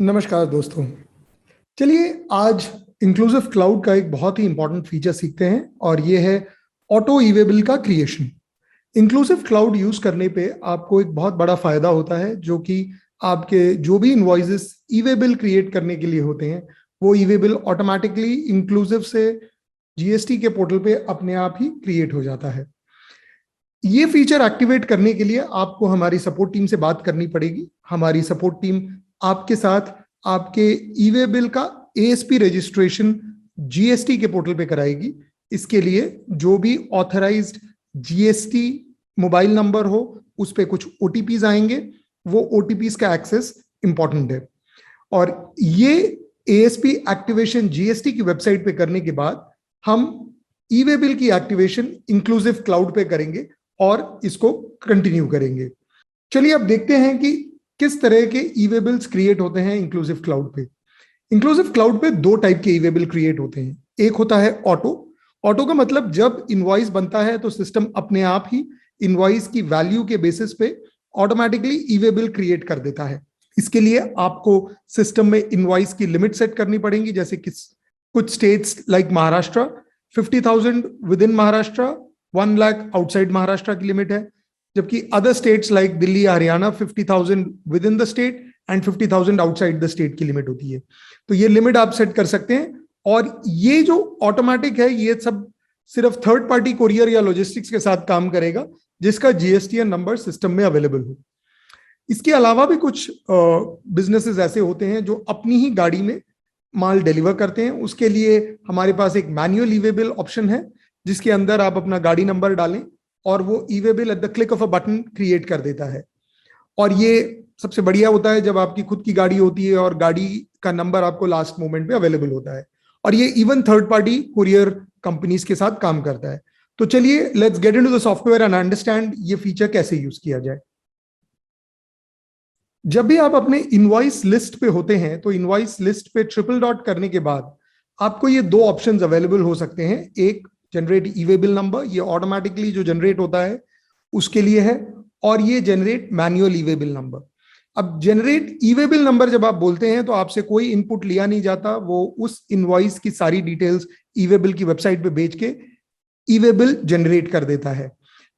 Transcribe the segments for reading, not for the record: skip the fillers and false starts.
नमस्कार दोस्तों। चलिए आज इंक्लूसिव क्लाउड का एक बहुत ही इंपॉर्टेंट फीचर सीखते हैं और ये है ऑटो ईवेबल का क्रिएशन। इंक्लूसिव क्लाउड यूज करने पे आपको एक बहुत बड़ा फायदा होता है, जो कि आपके जो भी इनवॉइसेस ईवेबल क्रिएट करने के लिए होते हैं वो ईवेबल ऑटोमेटिकली इंक्लूसिव से जीएसटी के पोर्टल पे अपने आप ही क्रिएट हो जाता है। ये फीचर एक्टिवेट करने के लिए आपको हमारी सपोर्ट टीम से बात करनी पड़ेगी। हमारी सपोर्ट टीम आपके साथ आपके ईवे बिल का एएसपी रजिस्ट्रेशन जीएसटी के पोर्टल पे कराएगी। इसके लिए जो भी ऑथराइज्ड जीएसटी मोबाइल नंबर हो उस पे कुछ ओटीपीज आएंगे, वो ओटीपीज का एक्सेस इंपॉर्टेंट है। और ये एएसपी एक्टिवेशन जीएसटी की वेबसाइट पे करने के बाद हम ईवे बिल की एक्टिवेशन इंक्लूसिव क्लाउड पे करेंगे और इसको कंटिन्यू करेंगे। चलिए अब देखते हैं कि किस तरह के ईवे बिल्स क्रिएट होते हैं इंक्लूसिव क्लाउड पे। इंक्लूसिव क्लाउड पे दो टाइप के ईवे बिल क्रिएट होते हैं। एक होता है ऑटो। ऑटो का मतलब जब इनवॉइस बनता है तो सिस्टम अपने आप ही इनवॉइस की वैल्यू के बेसिस पे ऑटोमेटिकली ईवे बिल क्रिएट कर देता है। इसके लिए आपको सिस्टम में इनवॉइस की लिमिट सेट करनी पड़ेगी, जैसे कि कुछ states like Maharashtra 50,000 with in Maharashtra, 1 lakh outside Maharashtra की लिमिट है, जबकि other states like Delhi Haryana 50,000 with in the state and 50,000 outside the state की लिमिट होती है। तो ये लिमिट आप सेट कर सकते हैं। और ये जो ऑटोमेटिक है ये सब सिर्फ थर्ड पार्टी कोरियर या लॉजिस्टिक्स के साथ काम करेगा जिसका जीएसटीएन नंबर सिस्टम में अवेलेबल हो। इसके अलावा भी कुछ बिजनेसेस ऐसे होते हैं जो अपनी ही गाड़ी में माल डिलीवर करते हैं। उसके लिए हमारे पास एक मैन्युअल ईवे बिल ऑप्शन है जिसके अंदर आप अपना गाड़ी नंबर डालें और वो e-way bill at the click of a button create कर देता है। और ये सबसे बढ़िया होता है जब आपकी खुद की गाड़ी होती है और गाड़ी का नंबर आपको लास्ट मोमेंट पे अवेलेबल होता है। और ये even third party courier companies के साथ काम करता है। तो चलिए let's get into the software and understand ये फीचर कैसे यूज किया जाए। जब भी आप अपने इनवॉइस लिस्ट पे होते हैं तो इनवॉइस लिस्ट पे ट्रिपल डॉट करने के बाद आपको ये दो ऑप्शंस अवेलेबल हो सकते हैं। एक जनरेट ईवे बिल नंबर, ये ऑटोमेटिकली जो जनरेट होता है उसके लिए है, और ये generate manual e-way bill number. अब जनरेट ईवे बिल नंबर जब आप बोलते हैं तो आपसे कोई इनपुट लिया नहीं जाता, वो उस इनवॉइस की सारी डिटेल्स ईवे बिल की वेबसाइट पे भेज के ईवे बिल जनरेट कर देता है।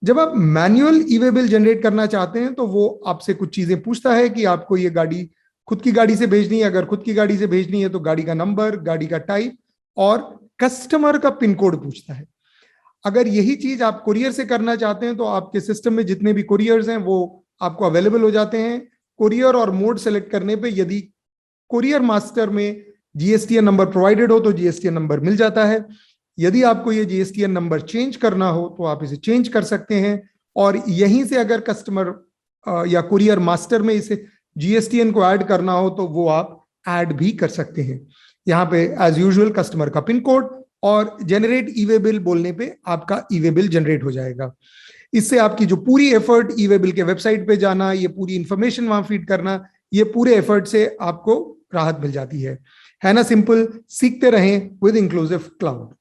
जब आप मैन्युअल ईवे बिल जनरेट करना चाहते हैं तो वो आपसे कुछ चीजें पूछता है कि आपको ये गाड़ी खुद की गाड़ी से भेजनी है। अगर खुद की गाड़ी से भेजनी है तो गाड़ी का नंबर, गाड़ी का टाइप और कस्टमर का पिन कोड पूछता है। अगर यही चीज आप कुरियर से करना चाहते हैं तो आपके सिस्टम में जितने भी कुरियर्स हैं वो आपको अवेलेबल हो जाते हैं। कुरियर और मोड सेलेक्ट करने पे यदि कुरियर मास्टर में जीएसटीएन नंबर प्रोवाइडेड हो तो जीएसटीएन नंबर मिल जाता है। यदि आपको ये जीएसटीएन नंबर चेंज करना हो तो आप इसे चेंज कर सकते हैं। और यहीं से अगर कस्टमर या कुरियर मास्टर में इसे जीएसटीएन को ऐड करना हो तो वो आप ऐड भी कर सकते हैं। यहाँ पे एज यूजुअल कस्टमर का पिन कोड और जनरेट ईवे बिल बोलने पे आपका ईवे बिल जनरेट हो जाएगा। इससे आपकी जो पूरी एफर्ट ईवे बिल के वेबसाइट पे जाना, ये पूरी इंफॉर्मेशन वहां फीड करना, ये पूरे एफर्ट से आपको राहत मिल जाती है ना। सिंपल, सीखते रहें विद इंक्लूसिव क्लाउड।